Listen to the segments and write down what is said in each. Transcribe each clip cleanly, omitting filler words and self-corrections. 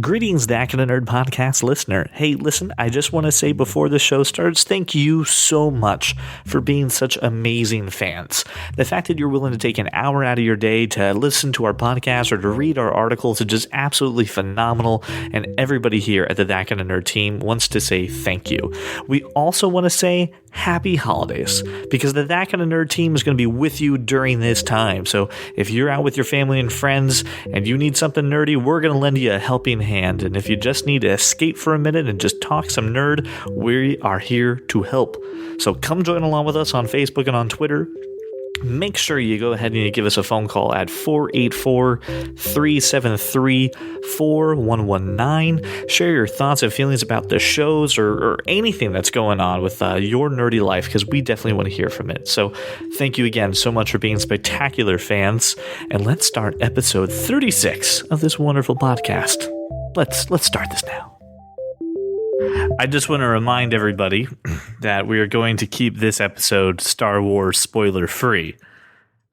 Greetings, Dak and a Nerd podcast listener. Hey, listen, I just want to say before the show starts, thank you so much for being such amazing fans. The fact that you're willing to take an hour out of your day to listen to our podcast or to read our articles is just absolutely phenomenal, and everybody here at the Dak and a Nerd team wants to say thank you. We also want to say happy holidays, because the Dak and a Nerd team is going to be with you during this time. So if you're out with your family and friends and you need something nerdy, we're going to lend you a helping hand. And if you just need to escape for a minute and just talk some nerd, we are here to help. So come join along with us on Facebook and on Twitter. Make sure you go ahead and you give us a phone call at 484-373-4119. Share your thoughts and feelings about the shows or anything that's going on with your nerdy life, because we definitely want to hear from it. So thank you again so much for being spectacular fans. And let's start episode 36 of this wonderful podcast. Let's start this now. I just want to remind everybody that we are going to keep this episode Star Wars spoiler free.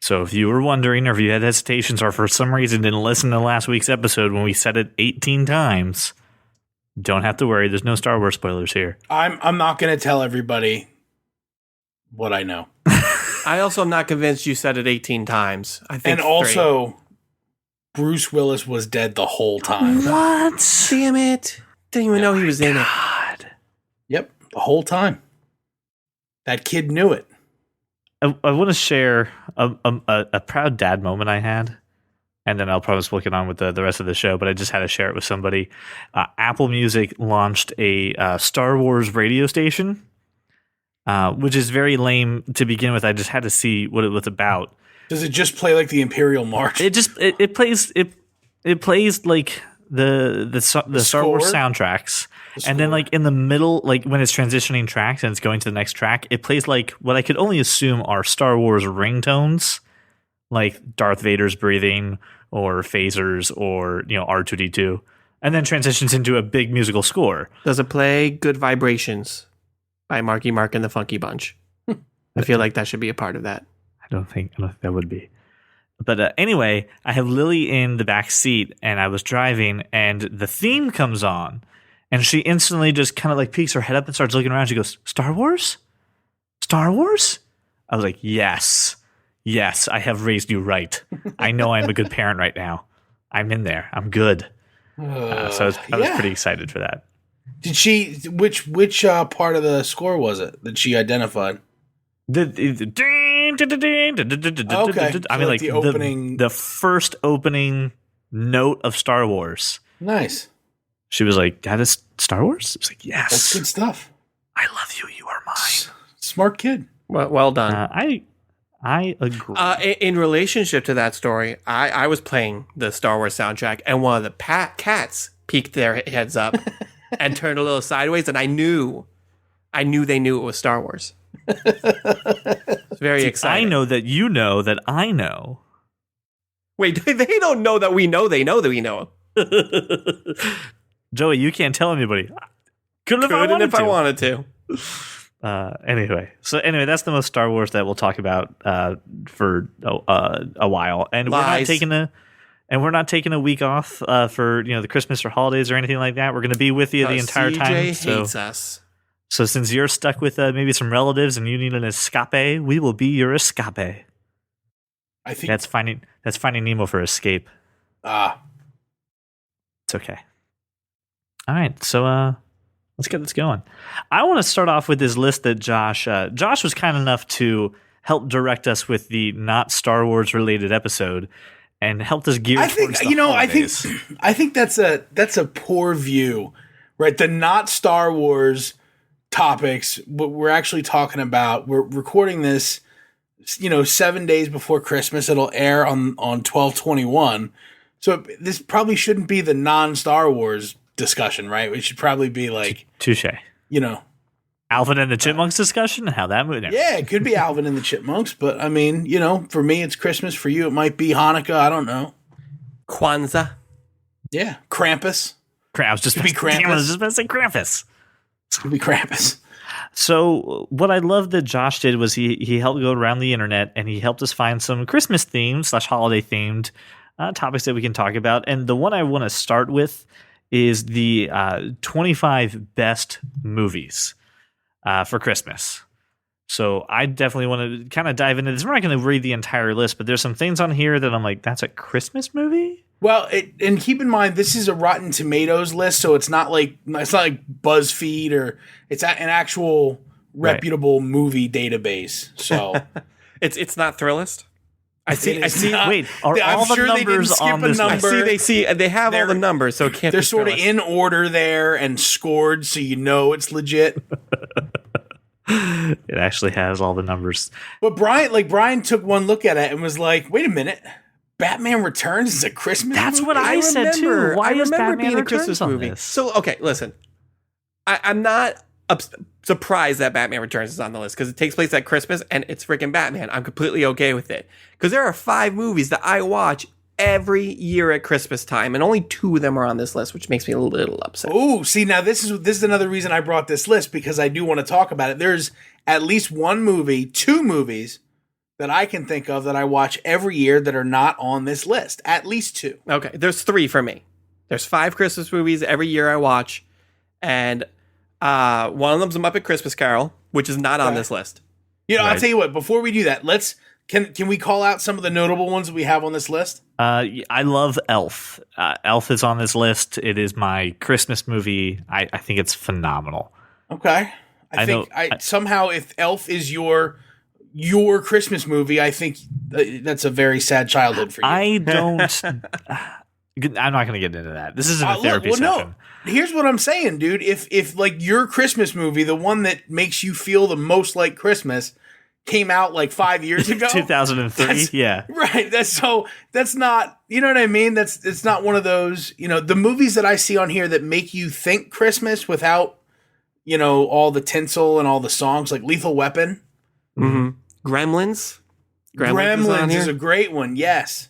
So if you were wondering, or if you had hesitations, or for some reason didn't listen to last week's episode when we said it 18 times, don't have to worry. There's no Star Wars spoilers here. I'm not going to tell everybody what I know. I also am not convinced you said it 18 times. I think. And also, Bruce Willis was dead the whole time. What? Damn it. Didn't even know he was in it. Yep, the whole time. That kid knew it. I want to share a proud dad moment I had, and then I'll promise we'll get on with the rest of the show, but I just had to share it with somebody. Apple Music launched a Star Wars radio station, which is very lame to begin with. I just had to see what it was about. Does it just play like the Imperial March? It plays like the Star Wars soundtracks, and then like in the middle, like when it's transitioning tracks and it's going to the next track, it plays like what I could only assume are Star Wars ringtones, like Darth Vader's breathing or phasers or R2-D2, and then transitions into a big musical score. Does it play Good Vibrations by Marky Mark and the Funky Bunch? I feel like that should be a part of that. I don't think that would be. But anyway, I have Lily in the back seat, and I was driving, and the theme comes on, and she instantly just kind of like peeks her head up and starts looking around. She goes, "Star Wars? Star Wars?" I was like, yes, I have raised you right. I know I'm a good parent right now. I'm in there. I'm good. So I was pretty excited for that. Did she? Which part of the score was it that she identified? Okay. I mean, like the opening, the first opening note of Star Wars. Nice. She was like, "That is Star Wars?" I was like, "Yes, that's good stuff. I love you. You are mine." Smart kid. Well done. I agree. In relationship to that story, I was playing the Star Wars soundtrack, and one of the cats peeked their heads up and turned a little sideways, and I knew they knew it was Star Wars. Very exciting. I know that you know that I know. Wait, they don't know that we know they know that we know. Joey, you can't tell anybody. Couldn't if I wanted to. Anyway, that's the most Star Wars that we'll talk about for a while, and Lies. we're not taking a week off for the Christmas or holidays or anything like that. We're going to be with you the entire time. CJ hates us. So since you're stuck with maybe some relatives and you need an escape, we will be your escape. I think that's Finding Nemo for escape. It's okay. All right, so let's get this going. I want to start off with this list that Josh was kind enough to help direct us with the not Star Wars related episode and helped us gear towards the holidays. I think that's a poor view, right? The not Star Wars topics, what we're actually talking about, we're recording this 7 days before Christmas. It'll air on 12/21, so this probably shouldn't be the non-Star Wars discussion, right? It should probably be like touche, Alvin and the Chipmunks discussion and how that moved. Yeah, it could be Alvin and the Chipmunks, but I mean, for me it's Christmas, for you it might be Hanukkah, I don't know. Kwanzaa. Yeah, Krampus. I was just going to say Krampus. It's going to be Krampus. So what I love that Josh did was he helped go around the internet and he helped us find some Christmas themed / holiday themed topics that we can talk about. And the one I want to start with is the 25 best movies for Christmas. So I definitely want to kind of dive into this. We're not going to read the entire list, but there's some things on here that I'm like, that's a Christmas movie? Well, and keep in mind this is a Rotten Tomatoes list, so it's not like BuzzFeed or it's an actual reputable movie database. So it's not Thrillist. I see. Wait, are I'm all the sure they numbers didn't skip on a this number. list? They have all the numbers, so it can't. They're be sort of Thrillist. in order there and scored, so you know it's legit. It actually has all the numbers. But Brian took one look at it and was like, "Wait a minute, Batman Returns is a Christmas That's movie?" what I said too. Why I is remember Batman being a Returns Christmas on movie. this? So okay, listen, I'm not surprised that Batman Returns is on the list because it takes place at Christmas and it's freaking Batman. I'm completely okay with it because there are 5 movies that I watch every year at Christmas time, and only 2 of them are on this list, which makes me a little upset. Oh, see, now this is another reason I brought this list because I do want to talk about it. There's at least 2 movies that I can think of that I watch every year that are not on this list. At least 2. Okay, there's 3 for me. There's 5 Christmas movies every year I watch, and one of them's a Muppet Christmas Carol, which is not on this list. You know, I'll Right. tell you what. Before we do that, can we call out some of the notable ones that we have on this list? I love Elf. Elf is on this list. It is my Christmas movie. I think it's phenomenal. Okay, I think somehow if Elf is your Christmas movie, I think that's a very sad childhood for you. I don't. I'm not going to get into that. This isn't a therapy session. No. Here's what I'm saying, dude. If like your Christmas movie, the one that makes you feel the most like Christmas, came out like 5 years ago, 2003. Yeah. right. That's not, you know what I mean? It's not one of those, the movies that I see on here that make you think Christmas without, all the tinsel and all the songs, like Lethal Weapon. Mm-hmm. Gremlins Gremlins is a great one. Yes.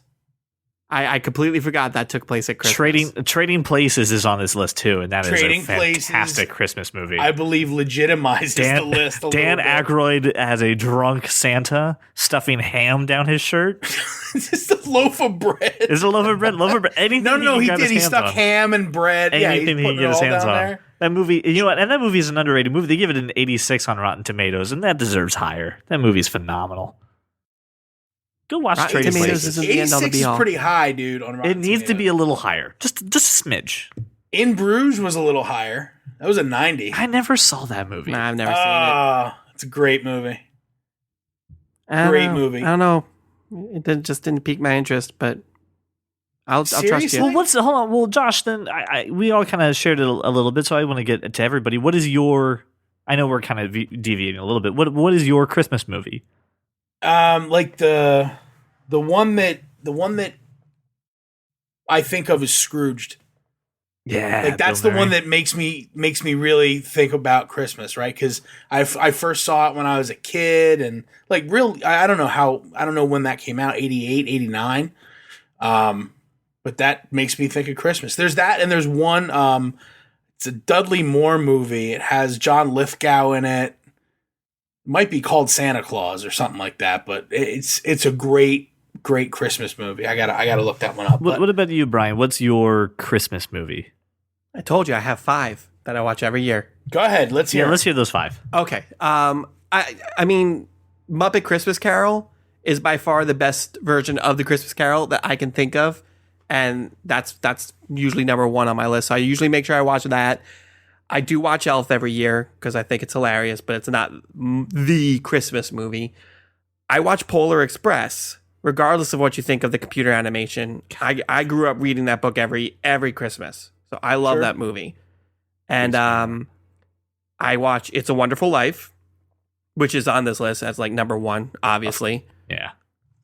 I completely forgot that took place at Christmas. Trading Places is on this list too, and that Trading is a fantastic Christmas movie. I believe legitimizes the list. Dan bit. Aykroyd as a drunk Santa stuffing ham down his shirt. Just a loaf of bread. Is it a loaf of bread? Loaf of bread. Anything. No, he got did. his He hands stuck on. ham and bread. Anything he yeah, can get his hands on. There. That movie, you know what? And that movie is an underrated movie. They give it an 86 on Rotten Tomatoes, and that deserves higher. That movie's phenomenal. Go watch Rotten Trading Tomatoes Places. isn't the end all to 86 be all. is pretty high, dude. On Rotten It needs to be Tomatoes. a little higher, just a smidge. In Bruges was a little higher. That was a 90. I never saw that movie. Nah, I've never seen It's a great movie. it. great movie. I don't know. It just didn't pique my interest, but I'll trust Seriously? you. Well, hold on. Well, Josh, then we all kind of shared it a little bit, so I want to get to everybody. What is your? I know we're kind of deviating a little bit. What is your Christmas movie? Like the one that I think of is Scrooged. Yeah, Like that's Bill the one Murray. that makes me really think about Christmas, right? Because I first saw it when I was a kid, and like I don't know when that came out, 88, 89. But that makes me think of Christmas. There's that, and there's one. It's a Dudley Moore movie. It has John Lithgow in it. Might be called Santa Claus or something like that, but it's a great Christmas movie. I gotta look that one up. What about you, Brian? What's your Christmas movie? I told you I have 5 that I watch every year. Go ahead. Let's hear. Yeah, let's hear those 5. Okay. I mean, Muppet Christmas Carol is by far the best version of the Christmas Carol that I can think of, and that's usually number 1 on my list. So I usually make sure I watch that. I do watch Elf every year because I think it's hilarious, but it's not the Christmas movie. I watch Polar Express, regardless of what you think of the computer animation. I grew up reading that book every Christmas, so I love Sure. that movie. And I watch It's a Wonderful Life, which is on this list as like number 1, obviously. Yeah,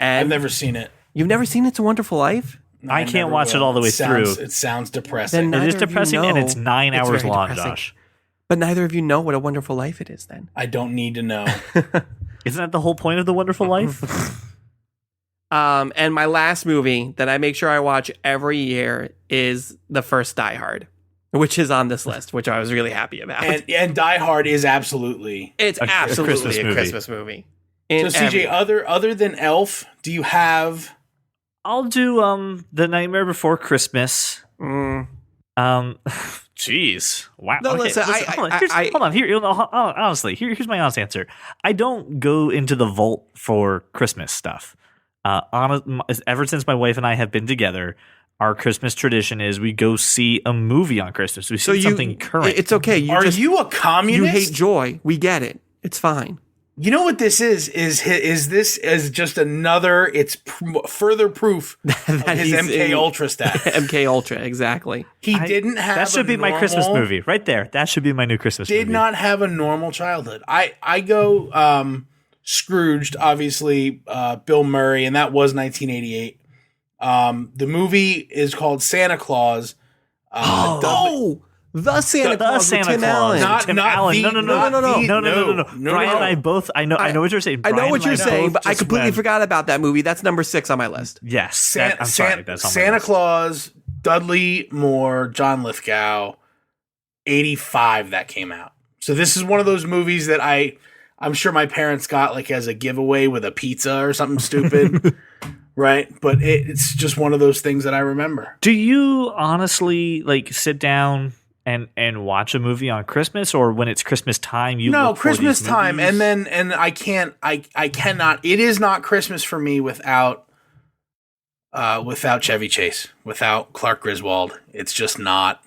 And I've never seen it. You've never seen It's a Wonderful Life? I can't never watch it will. all the way sounds- through. It sounds depressing. Then it is neither of you depressing, and know. it's 9 It's hours very long, depressing. Josh. But neither of you know what a wonderful life it is then. I don't need to know. Isn't that the whole point of The Wonderful Life? And my last movie that I make sure I watch every year is the first Die Hard, which is on this list, which I was really happy about. and Die Hard is absolutely. It's a absolutely Christmas a movie. Christmas movie. So In CJ, every- other than Elf, do you have? I'll do The Nightmare Before Christmas. Jeez. Wow. No, Okay, listen, hold on. Honestly, here's my honest answer. I don't go into the vault for Christmas stuff. Ever since my wife and I have been together, our Christmas tradition is we go see a movie on Christmas. We see something current. It's okay. Are you a communist? You hate joy. We get it. It's fine. You know what this is this is just another, it's further proof of his MK Ultra status. MK Ultra, exactly. He didn't have that should be my Christmas movie right there. That should be my new Christmas movie. Did not have a normal childhood. I go Scrooged, obviously, Bill Murray, and that was 1988. The movie is called Santa Claus. The Santa Claus with Tim Allen. Tim Allen. No. Brian and I both. I know what you're saying. I know what you're saying, but I just completely went- forgot about that movie. That's number 6 on my list. Yes, I'm sorry. That's on my Santa list. Claus, Dudley Moore, John Lithgow, 85 that came out. So this is one of those movies that I'm sure my parents got like as a giveaway with a pizza or something stupid. Right, but it's just one of those things that I remember. Do you honestly like sit down and watch a movie on Christmas, or when it's Christmas time you look for Christmas these time, movies? and I cannot. It is not Christmas for me without Chevy Chase, without Clark Griswold. It's just not.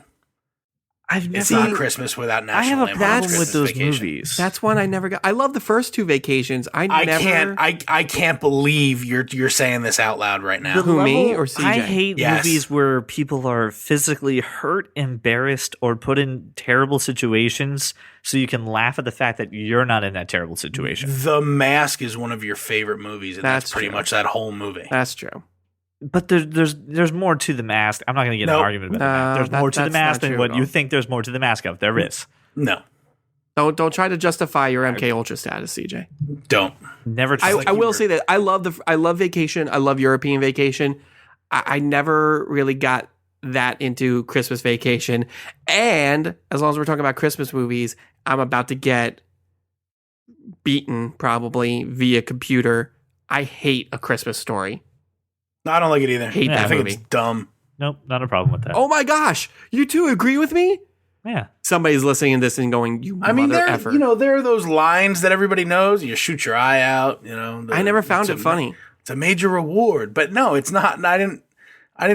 It's not Christmas without National I have a Lampoon's problem Christmas with those Vacation. movies. That's one I never got. I love the first 2 Vacations. I can't believe you're saying this out loud right now. Who, me or CJ? I hate Yes. movies where people are physically hurt, embarrassed, or put in terrible situations so you can laugh at the fact that you're not in that terrible situation. The Mask is one of your favorite movies, and that's pretty true. much that whole movie. That's true. But there's more to The Mask. I'm not going to get in an argument about that. There's more to The that's Mask not than true what at you all. think there's more to The Mask of. There is. No, Don't try to justify your MK Ultra status, CJ. don't. Never. I will say that I love Vacation. I love European Vacation. I never really got that into Christmas Vacation. And as long as we're talking about Christmas movies, I'm about to get beaten probably via computer. I hate A Christmas Story. I don't like it either. Hate that I think movie. it's dumb. Nope, not a problem with that. Oh my gosh, you two agree with me? Yeah. Somebody's listening to this and going, "You I mean, mother there effer." there are those lines that everybody knows. You shoot your eye out. I never found it funny. It's a major reward, but no, it's not. And I didn't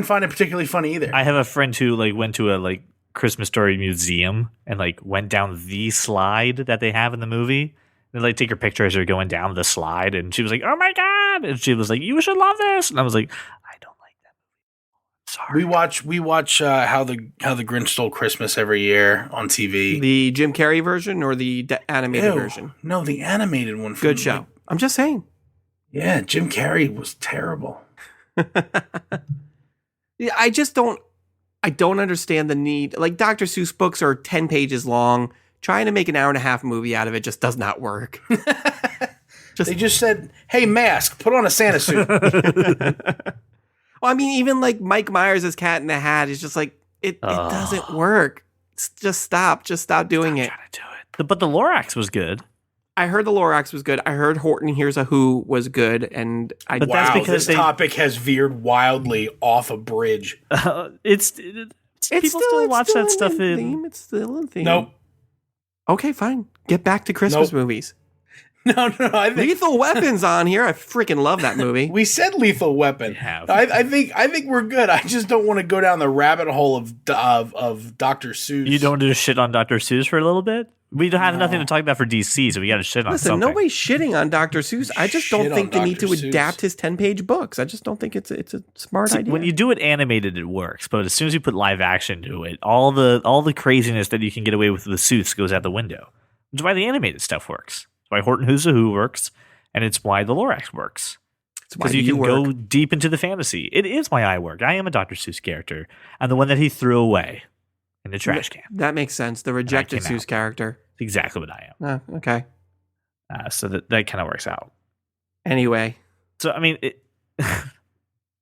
find it particularly funny either. I have a friend who like went to a Christmas Story museum and went down the slide that they have in the movie. They take her picture as they're going down the slide, and she was like, "Oh my god!" And she was like, "You should love this." And I was like, "I don't like that movie." Sorry. We watch how the Grinch Stole Christmas every year on TV. The Jim Carrey version or the animated version? No, the animated one. Good show. I'm just saying. Yeah, Jim Carrey was terrible. Yeah, I don't understand the need. Like Dr. Seuss books are 10 pages long. Trying to make an hour-and-a-half movie out of it just does not work. They just said, "Hey, Mask, put on a Santa suit." Well, I mean, even Mike Myers as Cat in the Hat is just it doesn't work. Just stop doing it. Trying to do it. But the Lorax was good. I heard the Lorax was good. I heard Horton Hears a Who was good, and But Wow, that's because this topic has veered wildly off a bridge. It's people still watch that stuff in. theme. It's still in theme. Nope. Okay, fine. Get back to Christmas Nope. movies. No. I think Lethal Weapon's on here. I freaking love that movie. we said Lethal Weapon. We have. I think we're good. I just don't want to go down the rabbit hole of Dr. Seuss. You don't want to just shit on Dr. Seuss for a little bit? We don't have nothing to talk about for DC, so we got to shit on Listen, something. nobody's shitting on Dr. Seuss. I just Shit don't think they on need to Dr. Seuss. adapt his 10-page books. I just don't think it's a smart See, idea. when you do it animated, it works. But as soon as you put live action to it, all the craziness that you can get away with Seuss goes out the window. Which is why the animated stuff works. It's why Horton Hears a Who works, and it's why the Lorax works. It's why Because you can work. go deep into the fantasy. It is why I work. I am a Dr. Seuss character. I'm the one that he threw away in the trash can. That makes sense. The rejected came Seuss out. character. It's exactly what I am. Okay. So that kind of works out. Anyway, So, I mean,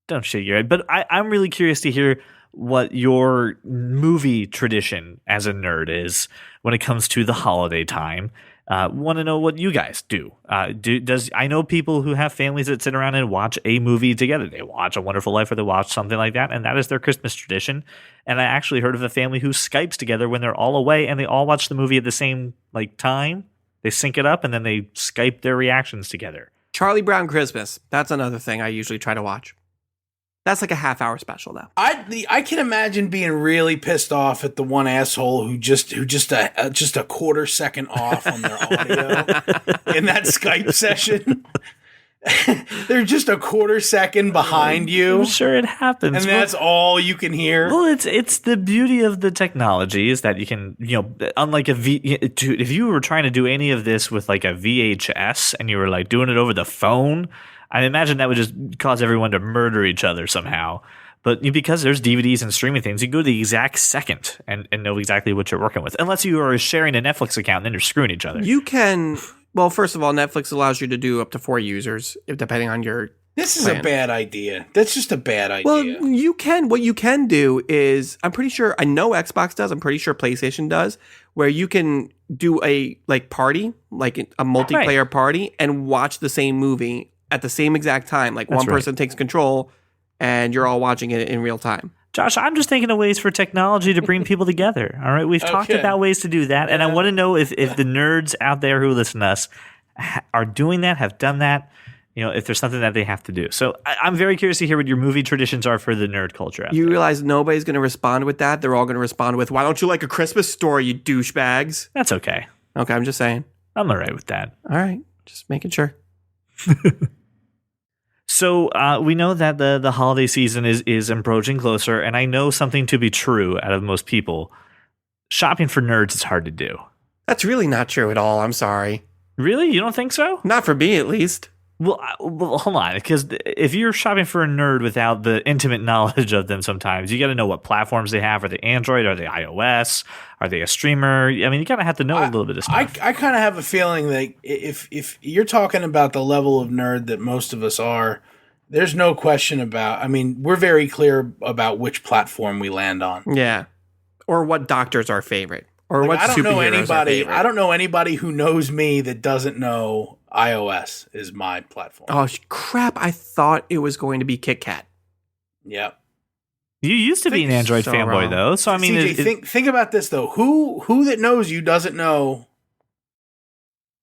don't shake your head. But I'm really curious to hear what your movie tradition as a nerd is when it comes to the holiday time. Want to know what you guys do. I know people who have families that sit around and watch a movie together. They watch A Wonderful Life or they watch something like that, and that is their Christmas tradition. And I actually heard of a family who Skypes together when they're all away and they all watch the movie at the same time. They sync it up and then they Skype their reactions together. Charlie Brown Christmas. That's another thing I usually try to watch. That's like a half-hour special, though. I can imagine being really pissed off at the one asshole who just a quarter second off on their audio in that Skype session. They're just a quarter second behind you. I'm sure it happens. And that's all you can hear. Well, it's the beauty of the technology is that you can, unlike if you were trying to do any of this with like a VHS and you were like doing it over the phone, I imagine that would just cause everyone to murder each other somehow. But because there's DVDs and streaming things, you go to the exact second and know exactly what you're working with. Unless you are sharing a Netflix account, then you're screwing each other. You can, well, first of all, Netflix allows you to do up to 4 users, depending on your This is plan. a bad idea. That's just a bad idea. Well, what you can do is, I'm pretty sure, I know Xbox does, I'm pretty sure PlayStation does, where you can do a party, like a multiplayer party, and watch the same movie at the same exact time. Like one person takes control and you're all watching it in real time. Josh, I'm just thinking of ways for technology to bring people together. All right. We've talked about ways to do that. And I want to know if the nerds out there who listen to us are doing that, have done that, if there's something that they have to do. So I'm very curious to hear what your movie traditions are for the nerd culture. You realize nobody's going to respond with that. They're all going to respond with, why don't you like A Christmas Story, you douchebags? That's okay. Okay. I'm just saying. I'm all right with that. All right. Just making sure. So we know that the holiday season is approaching closer, and I know something to be true out of most people. Shopping for nerds is hard to do. That's really not true at all. I'm sorry. Really? You don't think so? Not for me, at least. Well, hold on, because if you're shopping for a nerd without the intimate knowledge of them sometimes, you got to know what platforms they have. Are they Android? Are they iOS? Are they a streamer? I mean, you kind of have to know a little bit of stuff. I kind of have a feeling that if you're talking about the level of nerd that most of us are, there's no question about, I mean, we're very clear about which platform we land on. Yeah. Or what doctor's our favorite. Or what I don't know superheroes our anybody. favorite. I don't know anybody who knows me that doesn't know iOS is my platform. Oh, crap. I thought it was going to be Kit Kat. Yep. You used to be an Android fanboy, wrong. though. So, I mean, CJ, think about this, though. Who that knows you doesn't know,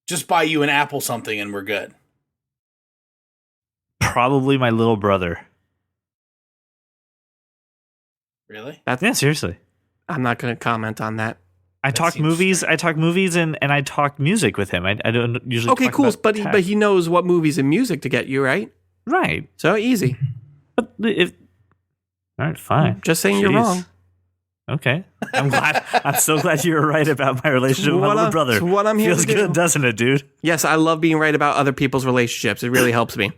just buy you an Apple something and we're good. probably my little brother. Really? Yeah, seriously. I'm not going to comment on that. I talk movies. I talk movies and I talk music with him. I don't usually. Okay, talk cool. about But tech. he knows what movies and music to get you, right? Right. So easy. But if all right, fine. Just saying you're Jeez. wrong. Okay, I'm glad. I'm so glad you were right about my relationship with my little brother. It's what I'm here Feels to do. good, doesn't it, dude? Yes, I love being right about other people's relationships. It really helps me.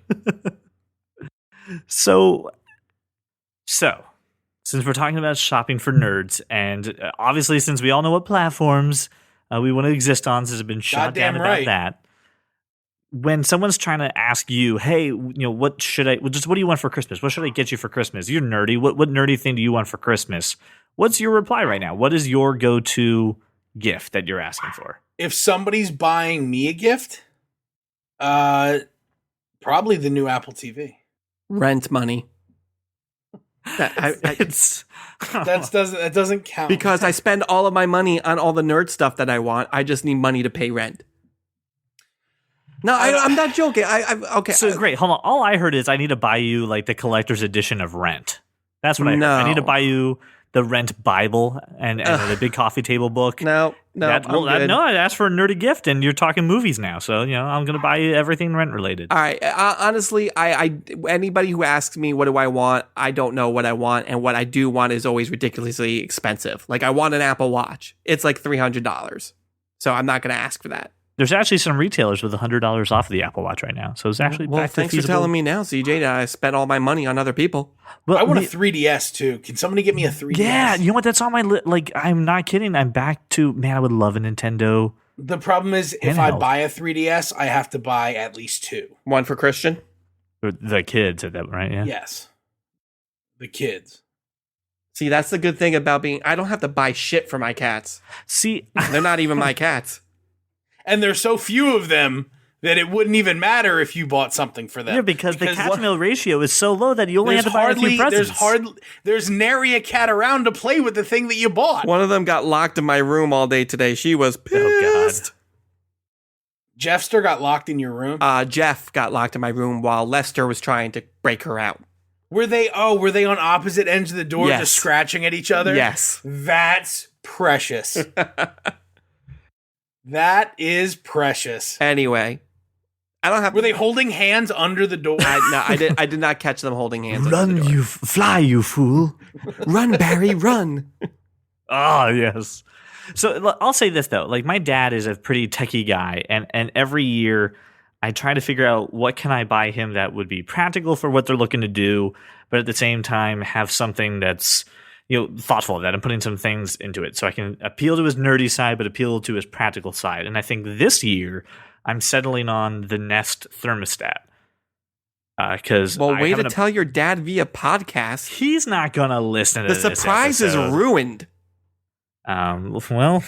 So, since we're talking about shopping for nerds, and obviously since we all know what platforms we want to exist on, since it's been shot down Goddamn about right. that, when someone's trying to ask you, hey, what should I? What do you want for Christmas? What should I get you for Christmas? You're nerdy. What nerdy thing do you want for Christmas? What's your reply right now? What is your go-to gift that you're asking for? If somebody's buying me a gift, probably the new Apple TV. Rent money. It's That doesn't count. Because I spend all of my money on all the nerd stuff that I want. I just need money to pay rent. No, I'm not joking. Okay. so great. Hold on. All I heard is I need to buy you like the collector's edition of Rent. That's what I heard. No. I need to buy you the Rent Bible and the big coffee table book. No, I'm good. No, I asked for a nerdy gift, and you're talking movies now. So I'm going to buy you everything Rent related. All right. Honestly, I anybody who asks me what do I want, I don't know what I want, and what I do want is always ridiculously expensive. Like I want an Apple Watch. It's like $300, so I'm not going to ask for that. There's actually some retailers with $100 off of the Apple Watch right now. So it's actually Well, back to thanks for feasible. telling me now, CJ. That I spent all my money on other people. Well, I want a 3DS too. Can somebody get me a 3DS? Yeah, you know what? That's on my like. I'm not kidding. I'm back to man. I would love a Nintendo. The problem is, if I Handheld. buy a 3DS, I have to buy at least two. One for Christian. Or the kids at that, right? Yeah. Yes. The kids. See, that's the good thing about being. I don't have to buy shit for my cats. See, They're not even my cats. and there's so few of them that it wouldn't even matter if you bought something for them. Yeah, because the catch-meal ratio is so low that you only have to buy a few presents. There's nary a cat around to play with the thing that you bought. One of them got locked in my room all day today. She was pissed. Oh, God. Jeffster got locked in your room? Jeff got locked in my room while Lester was trying to break her out. Were they on opposite ends of the door, Yes. just scratching at each other? Yes. That's precious. That is precious. Anyway, I don't have. Were they holding hands under the door? I did not catch them holding hands. Run, you fly, you fool. Run, Barry, run. Ah, yes. So I'll say this, though. Like, my dad is a pretty techie guy, and every year I try to figure out what can I buy him that would be practical for what they're looking to do, but at the same time have something that's, thoughtful of that and putting some things into it so I can appeal to his nerdy side, but appeal to his practical side. And I think this year I'm settling on the Nest thermostat. Because way to tell your dad via podcast. He's not gonna listen to The this surprise is episode. ruined. Well,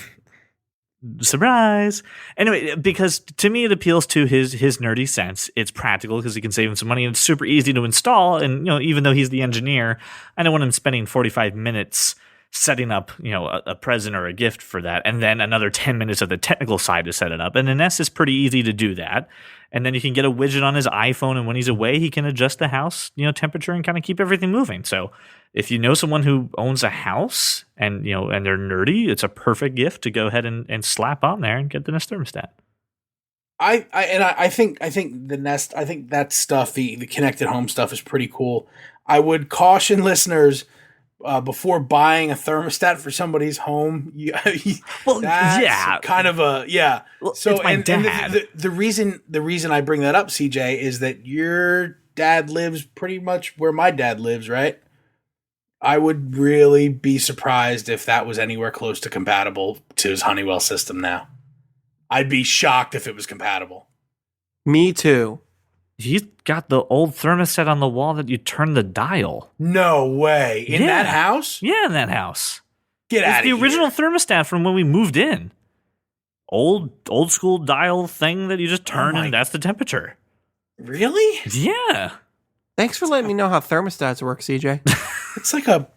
surprise. Anyway, because to me it appeals to his nerdy sense. It's practical because he can save him some money, and it's super easy to install. And even though he's the engineer, I don't want him spending 45 minutes setting up a present or a gift for that, and then another 10 minutes of the technical side to set it up. And the Nest is pretty easy to do that. And then you can get a widget on his iPhone, and when he's away, he can adjust the house temperature and kind of keep everything moving. So if you know someone who owns a house and and they're nerdy, it's a perfect gift to go ahead and slap on there and get the Nest thermostat. I think the Nest, I think that stuff, the connected home stuff is pretty cool. I would caution listeners before buying a thermostat for somebody's home. That's kind of a Well, so it's my dad. And the reason I bring that up, CJ, is that your dad lives pretty much where my dad lives, right? I would really be surprised if that was anywhere close to compatible to his Honeywell system now. I'd be shocked if it was compatible. Me too. He's got the old thermostat on the wall that you turn the dial. No way. In that house? Yeah, in that house. Get out of It's here. the original thermostat from when we moved in. Old school dial thing that you just turn and that's the temperature. Really? Yeah. Thanks for letting me know how thermostats work, CJ. It's like a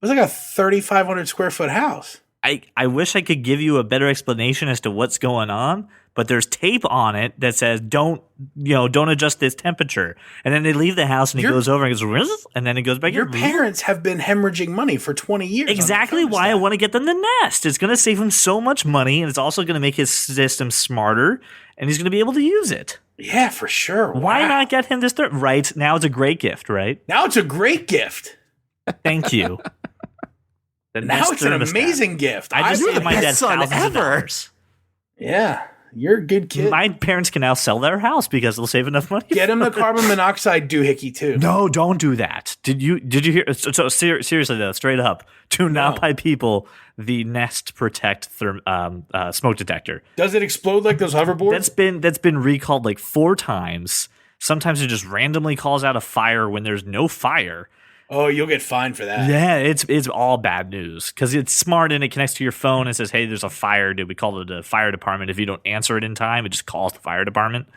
3,500 square foot house. I wish I could give you a better explanation as to what's going on, but there's tape on it that says don't adjust this temperature. And then they leave the house and he goes over and goes, "Rizz," and then it goes back. Your parents have been hemorrhaging money for 20 years. Exactly why I want to get them the Nest. It's going to save him so much money, and it's also going to make his system smarter, and he's going to be able to use it. Yeah, for sure. Why not get him this? Right now, it's a great gift, right? Now it's a great gift. Thank you. Now it's an amazing gift. I just gave my dad son thousands of ever. dollars. Yeah, you're a good kid. My parents can now sell their house because they'll save enough money. Get him the carbon monoxide doohickey too. No, don't do that. Did you hear? So seriously though, straight up, do not buy people the Nest Protect smoke detector. Does it explode like those hoverboards? That's been recalled like 4 times. Sometimes it just randomly calls out a fire when there's no fire. Oh, you'll get fined for that. Yeah, it's all bad news because it's smart and it connects to your phone and says, "Hey, there's a fire. Did we call the fire department?" If you don't answer it in time, it just calls the fire department.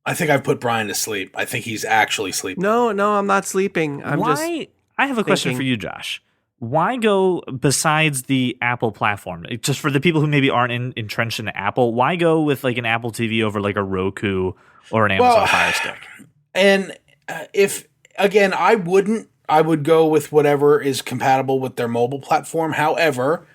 I think I've put Brian to sleep. I think he's actually sleeping. No, I'm not sleeping. I have a question for you, Josh. Why go besides the Apple platform? Just for the people who maybe aren't entrenched in Apple, why go with like an Apple TV over like a Roku or an Amazon Fire Stick? And I would go with whatever is compatible with their mobile platform. However,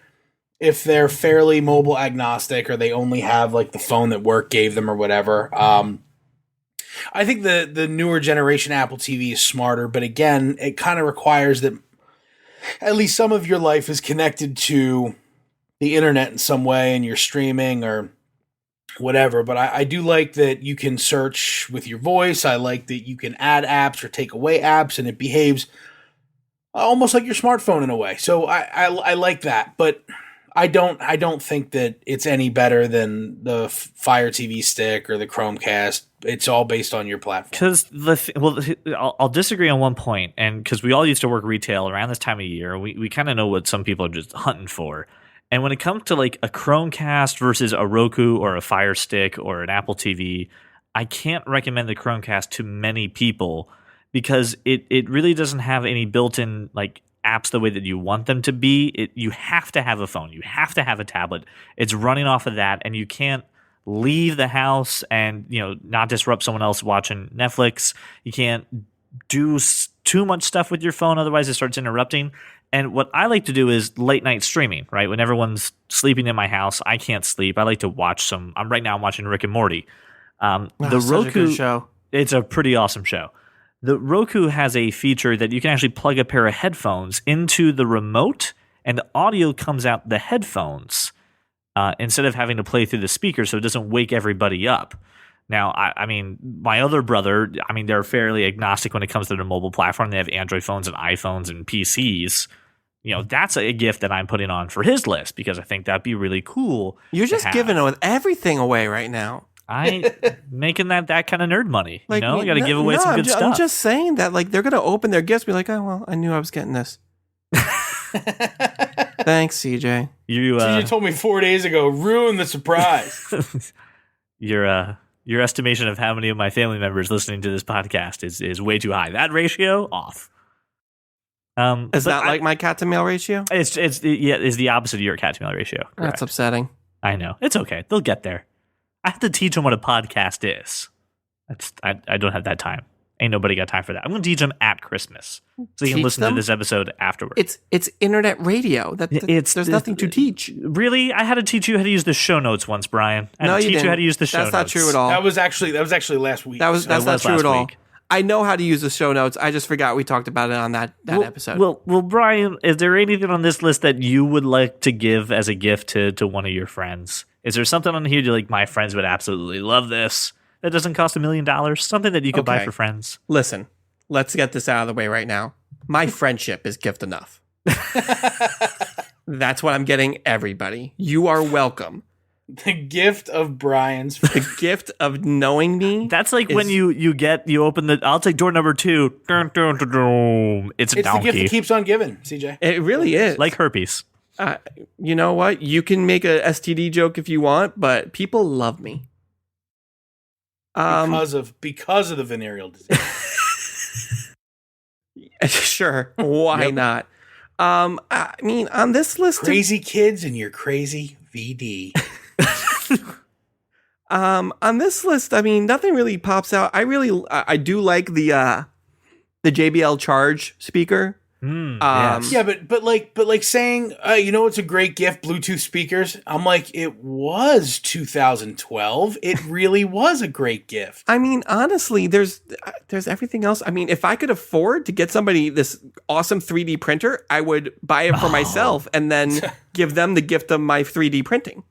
if they're fairly mobile agnostic or they only have like the phone that work gave them or whatever, I think the newer generation Apple TV is smarter. But again, it kind of requires that at least some of your life is connected to the internet in some way and you're streaming or whatever. But I do like that you can search with your voice. I like that you can add apps or take away apps and it behaves almost like your smartphone in a way. So I like that, but I don't think that it's any better than the Fire TV Stick or the Chromecast. It's all based on your platform. Because I'll disagree on one point, and because we all used to work retail around this time of year, we kind of know what some people are just hunting for. And when it comes to like a Chromecast versus a Roku or a Fire Stick or an Apple TV, I can't recommend the Chromecast to many people because it really doesn't have any built-in like apps the way that you want them to be. You have to have a phone. You have to have a tablet. It's running off of that, and you can't leave the house and not disrupt someone else watching Netflix. You can't do too much stuff with your phone, otherwise it starts interrupting. And what I like to do is late night streaming, right? When everyone's sleeping in my house, I can't sleep. I like to watch some. I'm watching Rick and Morty. The Such a good show. It's a pretty awesome show. The Roku has a feature that you can actually plug a pair of headphones into the remote, and the audio comes out the headphones instead of having to play through the speaker, so it doesn't wake everybody up. Now, I mean, my other brother, they're fairly agnostic when it comes to their mobile platform. They have Android phones and iPhones and PCs. That's a gift that I'm putting on for his list because I think that'd be really cool. You're just giving everything away right now. I making that kind of nerd money. I got to give away some good stuff. I'm just saying that they're going to open their gifts, be like, oh, well, I knew I was getting this. Thanks, CJ. CJ told me 4 days ago, ruin the surprise. Your estimation of how many of my family members listening to this podcast is way too high. That ratio off. Is that like my cat to male ratio? It's the opposite of your cat to male ratio. Correct. That's upsetting. I know. It's okay. They'll get there. I have to teach them what a podcast is. I don't have that time. Ain't nobody got time for that. I'm going to teach them at Christmas so you can listen to this episode afterwards. It's internet radio. There's nothing to teach. Really? I had to teach you how to use the show notes once, Brian. I had to teach you how to use the show notes. That's not true at all. That was actually last week. That's not true at all. I know how to use the show notes. I just forgot we talked about it on that episode. Well, Brian, is there anything on this list that you would like to give as a gift to one of your friends? Is there something on here you're like, my friends would absolutely love this? That doesn't cost $1 million. Something that you could buy for friends. Listen, let's get this out of the way right now. My friendship is gift enough. That's what I'm getting everybody. You are welcome. The gift of Brian's. The gift of knowing me. That's like when you open the. I'll take door number 2. It's a donkey. It's the gift that keeps on giving, CJ. It really is. Like herpes. You know what? You can make a STD joke if you want, but people love me. Because of the venereal disease. Sure. Why not? On this list, crazy kids and your crazy VD. On this list, nothing really pops out. I do like the JBL Charge speaker. Yes. Yeah, but like saying, it's a great gift, Bluetooth speakers. I'm like, it was 2012. It really was a great gift. Honestly, there's everything else. If I could afford to get somebody this awesome 3D printer, I would buy it for myself and then give them the gift of my 3D printing.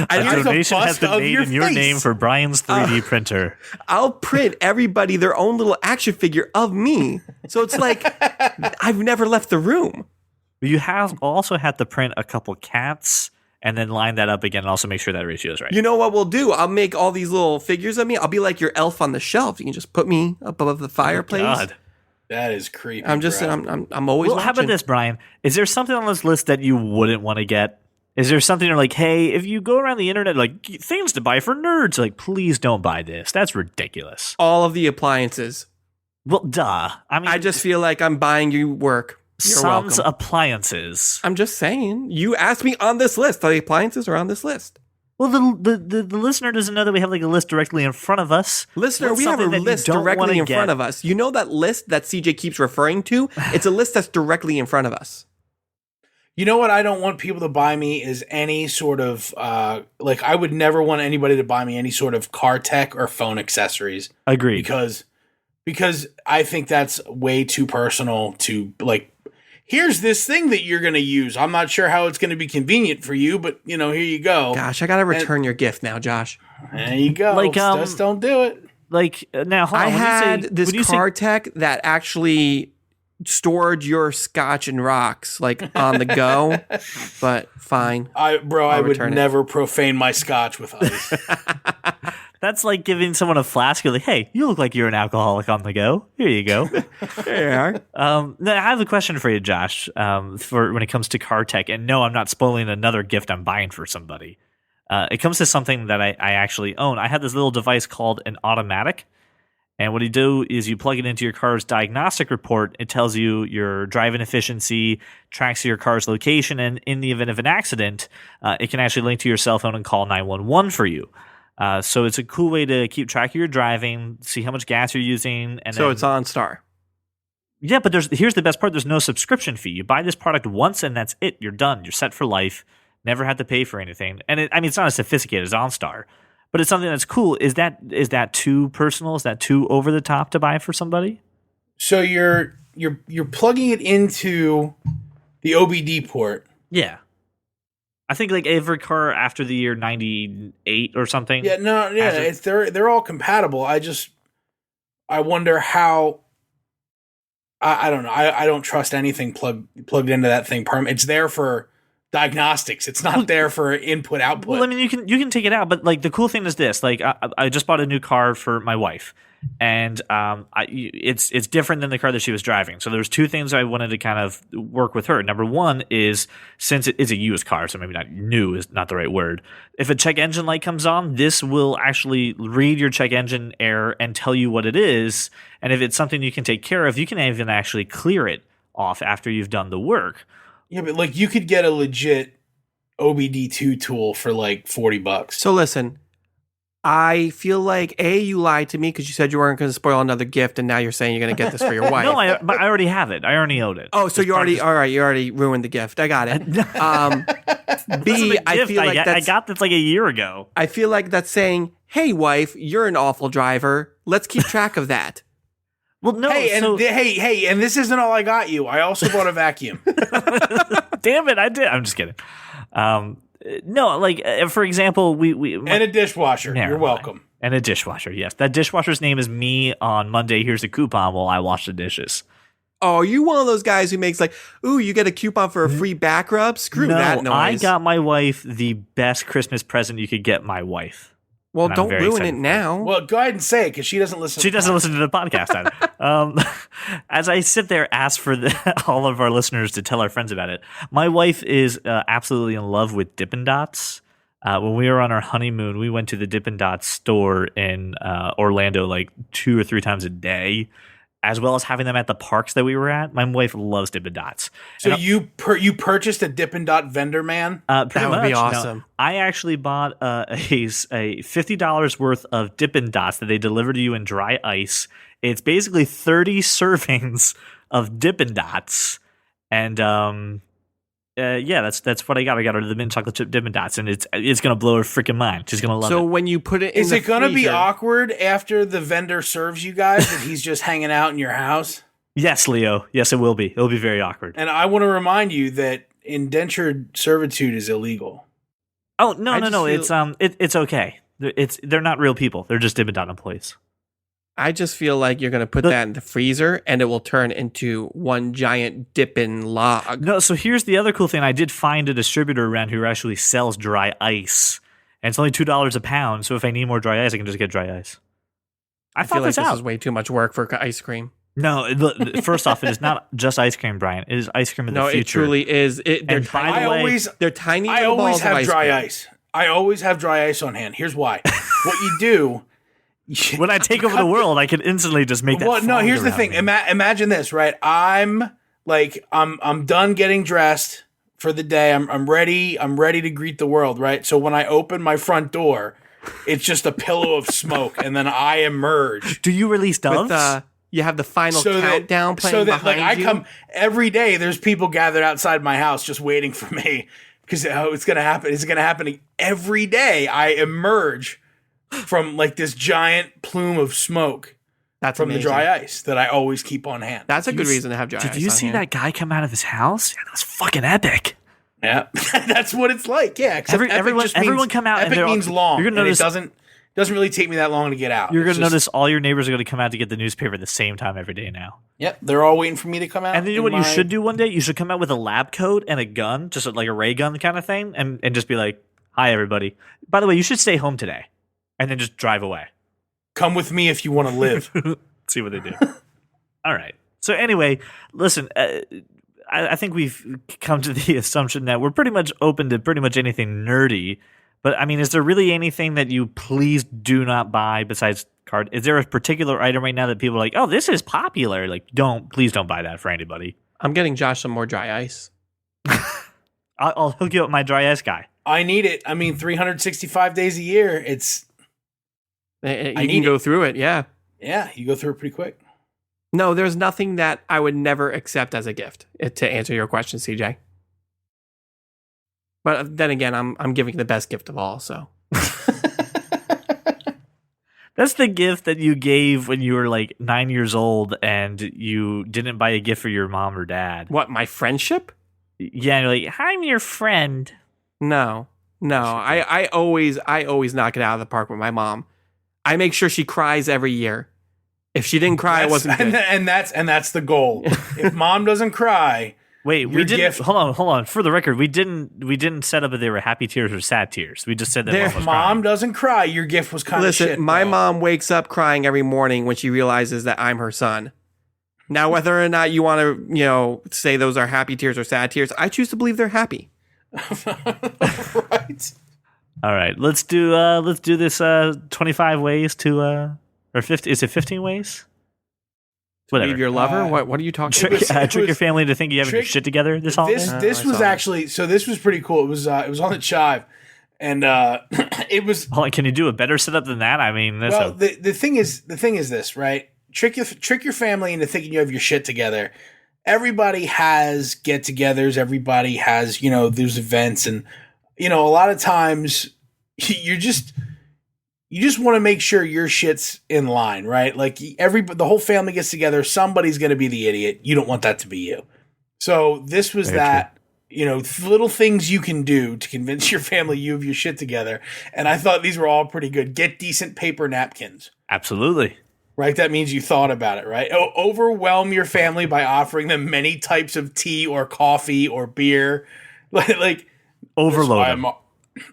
A donation has been made in your name for Brian's 3D printer. I'll print everybody their own little action figure of me. So it's like I've never left the room. You have also had to print a couple cats and then line that up again and also make sure that ratio is right. You know what we'll do? I'll make all these little figures of me. I'll be like your elf on the shelf. You can just put me up above the fireplace. Oh, God. That is creepy. I'm always watching. How about this, Brian? Is there something on this list that you wouldn't want to get? Is there something you're like, hey, if you go around the internet, like, things to buy for nerds, like, please don't buy this. That's ridiculous. All of the appliances. Well, duh. I just feel like I'm buying you work. You're welcome. Appliances. I'm just saying. You asked me on this list. The appliances are on this list. Well, the listener doesn't know that we have like a list directly in front of us. Listener, we have a list directly in front of us. You know that list that CJ keeps referring to? It's a list that's directly in front of us. You know what I don't want people to buy me is any sort of, I would never want anybody to buy me any sort of car tech or phone accessories. Agreed. Because I think that's way too personal to, like, here's this thing that you're going to use. I'm not sure how it's going to be convenient for you, but, here you go. Gosh, I got to return your gift now, Josh. There you go. Like, just don't do it. Like, now, hold on. I had this car tech that actually stored your scotch and rocks like on the go, but fine. I would never profane my scotch with ice. That's like giving someone a flask. You're like, hey, you look like you're an alcoholic on the go. Here you go. Now I have a question for you, Josh, for when it comes to car tech. And no, I'm not spoiling another gift I'm buying for somebody. It comes to something that I actually own. I have this little device called an automatic. And what you do is you plug it into your car's diagnostic report. It tells you your driving efficiency, tracks your car's location, and in the event of an accident, it can actually link to your cell phone and call 911 for you. So it's a cool way to keep track of your driving, see how much gas you're using. And So then, it's OnStar. Yeah, but here's the best part. There's no subscription fee. You buy this product once and that's it. You're done. You're set for life. Never had to pay for anything. And it's not as sophisticated as OnStar. But it's something that's cool. Is that too personal? Is that too over the top to buy for somebody? So you're plugging it into the OBD port. Yeah. I think like every car after the year 98 or something. Yeah, no, yeah, they're all compatible. I wonder how. I don't know. I don't trust anything plugged into that thing. It's there for diagnostics. It's not there for input output. Well, I mean, you can take it out, but like the cool thing is this: like I just bought a new car for my wife, and it's different than the car that she was driving. So there's two things I wanted to kind of work with her. Number one is, since it is a used car, so maybe not new is not the right word. If a check engine light comes on, this will actually read your check engine error and tell you what it is. And if it's something you can take care of, you can even actually clear it off after you've done the work. Yeah, but like you could get a legit OBD2 tool for like $40. So listen, I feel like you lied to me because you said you weren't going to spoil another gift, and now you're saying you're going to get this for your wife. No, but I already have it. I already owned it. Oh, so you already ruined the gift. I got it. B, I feel like I got this like a year ago. I feel like that's saying, "Hey, wife, you're an awful driver. Let's keep track of that." Well, no. Hey, and this isn't all I got you. I also bought a vacuum. Damn it, I did. I'm just kidding. No, like for example, and a dishwasher. You're welcome. And a dishwasher. Yes, that dishwasher's name is me. On Monday, here's a coupon while I wash the dishes. Oh, are you one of those guys who makes like, ooh, you get a coupon for a free back rub? Screw that noise. I got my wife the best Christmas present you could get my wife. Well, don't ruin it now. Well, go ahead and say it because she doesn't listen. She doesn't listen to the podcast either. As I sit there, ask for all of our listeners to tell our friends about it. My wife is absolutely in love with Dippin' Dots. When we were on our honeymoon, we went to the Dippin' Dots store in Orlando like 2 or 3 times a day, as well as having them at the parks that we were at. My wife loves Dippin' Dots. So you purchased a Dippin' Dot vendor man? That would be awesome. No, I actually bought a $50 worth of Dippin' Dots that they deliver to you in dry ice. It's basically 30 servings of Dippin' Dots. And that's what I got. I got her the mint chocolate chip Dippin' Dots, and it's going to blow her freaking mind. She's going to love it. So when you put it in Is the it going to be freezer- awkward after the vendor serves you guys that he's just hanging out in your house? Yes, Leo. Yes, it will be. It'll be very awkward. And I want to remind you that indentured servitude is illegal. Oh, no. It's okay. They're not real people. They're just Dippin' Dot employees. I just feel like you're going to put that in the freezer and it will turn into one giant dippin' log. No, so here's the other cool thing. I did find a distributor around who actually sells dry ice. And it's only $2 a pound, so if I need more dry ice, I can just get dry ice. I feel like this out. is way too much work for ice cream. No, first off, it is not just ice cream, Brian. It is ice cream in the future. No, it truly is. They're tiny. They're tiny. I always have dry cream. ice. I always have dry ice on hand. Here's why. What you do... When I take over the world, I can instantly just make that. Well, no. Here's the thing. Imagine this, right? I'm done getting dressed for the day. I'm ready. I'm ready to greet the world, right? So when I open my front door, it's just a pillow of smoke, and then I emerge. Do you release doves? You have the final countdown playing behind you. I come every day. There's people gathered outside my house just waiting for me because it's gonna happen. It's gonna happen every day. I emerge from like this giant plume of smoke from the dry ice that I always keep on hand. That's a good reason to have dry ice. Did you see that guy come out of his house? Yeah, that was fucking epic. Yeah, that's what it's like. Yeah, everyone come out. Epic means long. You're gonna notice it doesn't really take me that long to get out. You're gonna notice all your neighbors are gonna come out to get the newspaper at the same time every day now. Yep, they're all waiting for me to come out. And then you know what you should do one day? You should come out with a lab coat and a gun, just like a ray gun kind of thing, and just be like, "Hi, everybody. By the way, you should stay home today." and then just drive away. Come with me if you want to live. See what they do. All right. So anyway, listen, I think we've come to the assumption that we're pretty much open to pretty much anything nerdy. But I mean, is there really anything that you please do not buy besides card? Is there a particular item right now that people are like, oh, this is popular? Like, please don't buy that for anybody. I'm getting Josh some more dry ice. I'll hook you up with my dry ice guy. I need it. I mean, 365 days a year. You can go through it, yeah. Yeah, you go through it pretty quick. No, there's nothing that I would never accept as a gift, to answer your question, CJ. But then again, I'm giving the best gift of all, so. That's the gift that you gave when you were like 9 years old and you didn't buy a gift for your mom or dad. What, my friendship? Yeah, you're like, I'm your friend. No. I always knock it out of the park with my mom. I make sure she cries every year. If she didn't cry, it wasn't good. And that's the goal. If mom doesn't cry, wait, we didn't. Gift, hold on. For the record, we didn't set up if they were happy tears or sad tears. We just said that if mom doesn't cry, your gift was kind of shit. Listen, my mom wakes up crying every morning when she realizes that I'm her son. Now, whether or not you want to, say those are happy tears or sad tears, I choose to believe they're happy. Right. All right, let's do this 25 ways to or 50, is it 15 ways? Whatever. Leave your lover? What are you talking about? Trick your family into thinking you have your shit together this holiday? This was actually, so this was pretty cool. It was on the Chive, and it was. Hold on, can you do a better setup than that? I mean, the thing is this, right? Trick your family into thinking you have your shit together. Everybody has get-togethers. Everybody has those events, and a lot of times you just want to make sure your shit's in line, right? Like the whole family gets together. Somebody's going to be the idiot. You don't want that to be you. So this was little things you can do to convince your family you have your shit together. And I thought these were all pretty good. Get decent paper napkins. Absolutely. Right? That means you thought about it, right? Overwhelm your family by offering them many types of tea or coffee or beer. Like overload them.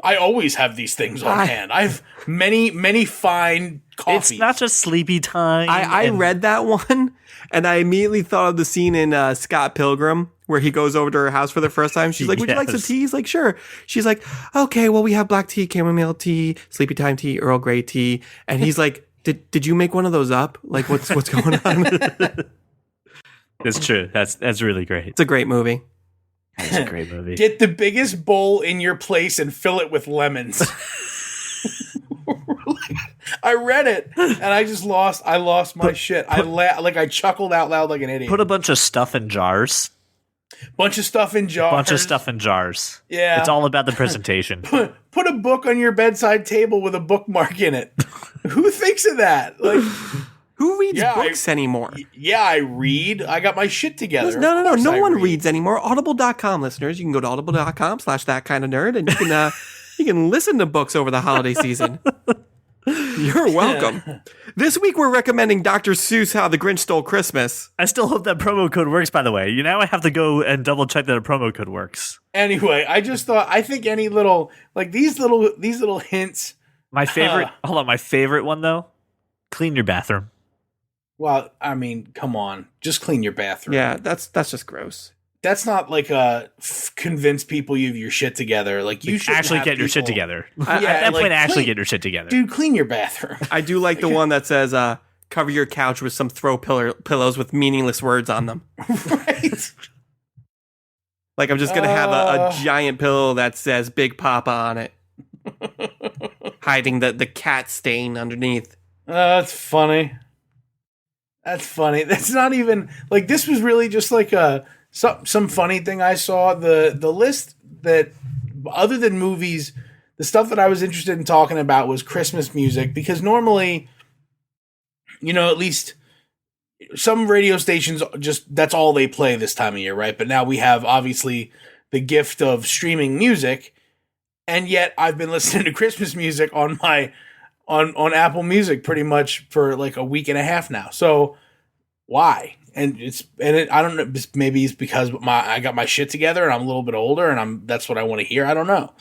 I always have these things on hand. I have many fine coffees. It's not just sleepy time. I read that one, and I immediately thought of the scene in Scott Pilgrim where he goes over to her house for the first time. She's like, would you like some tea? He's like, sure. She's like, okay, well, we have black tea, chamomile tea, sleepy time tea, Earl Grey tea. And he's like, did you make one of those up? Like, what's going on? It's true. That's really great. It's a great movie. It's a great movie. Get the biggest bowl in your place and fill it with lemons. I read it and I lost my shit. I chuckled out loud like an idiot. Put a bunch of stuff in jars. Bunch of stuff in jars. Yeah. It's all about the presentation. Put a book on your bedside table with a bookmark in it. Who thinks of that? Like, who reads books anymore? Yeah, I read. I got my shit together. No. No one reads anymore. Audible.com listeners, you can go to audible.com/thatkindofnerd and you can listen to books over the holiday season. You're welcome. This week we're recommending Dr. Seuss How the Grinch Stole Christmas. I still hope that promo code works, by the way. I have to go and double check that a promo code works. Anyway, I think any little, like these little hints. My favorite one though, clean your bathroom. Well, I mean, come on. Just clean your bathroom. Yeah, that's just gross. That's not like convince people you have your shit together. Like you should actually get your shit together. At that point, get your shit together. Dude, clean your bathroom. I do like the one that says, cover your couch with some throw pillows with meaningless words on them. Right. Like I'm just going to have a giant pillow that says Big Papa on it. Hiding the cat stain underneath. That's funny. That's not even like this was really just like some funny thing I saw. The list that other than movies, the stuff that I was interested in talking about was Christmas music, because normally, at least some radio stations just that's all they play this time of year, right? But now we have obviously the gift of streaming music, and yet I've been listening to Christmas music on on Apple Music pretty much for like a week and a half now. So why? I don't know. Maybe it's because I got my shit together and I'm a little bit older and that's what I want to hear. I don't know.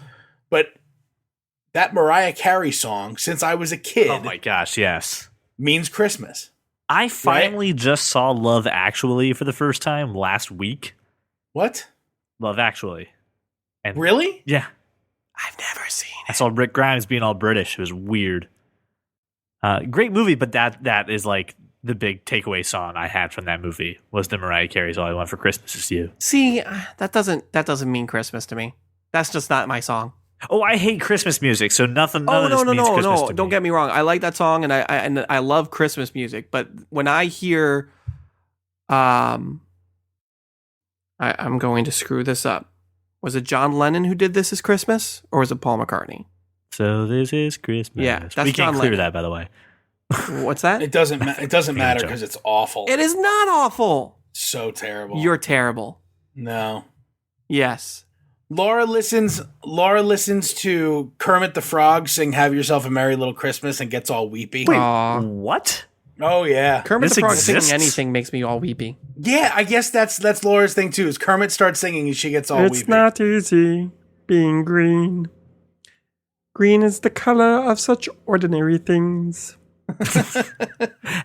But that Mariah Carey song, since I was a kid, Oh my gosh, yes. means Christmas. I finally just saw Love Actually for the first time last week. What? Love Actually. And Really? yeah, I've never seen I saw Rick Grimes being all British. It was weird. Great movie, but that is like the big takeaway song I had from that movie was the Mariah Carey's "All I Want for Christmas Is You." See, that doesn't mean Christmas to me. That's just not my song. Oh, I hate Christmas music, so none of this means Christmas to Don't me. get me wrong. I like that song, and I love Christmas music. But when I hear, I'm going to screw this up. Was it John Lennon who did "This Is Christmas" or was it Paul McCartney? So this is Christmas. Yeah, that's we can't John clear Lennon. that, by the way. What's that? It doesn't matter joke. because it's awful. It is not awful. So terrible. You're terrible. No. Yes. Laura listens to Kermit the Frog sing "Have Yourself a Merry Little Christmas" and gets all weepy. Aw. What? Oh yeah. Kermit This the Frog exists? singing anything makes me all weepy. Yeah, I guess that's Laura's thing too. Is Kermit starts singing and she gets all It's weepy. not easy being green. Green is the color of such ordinary things.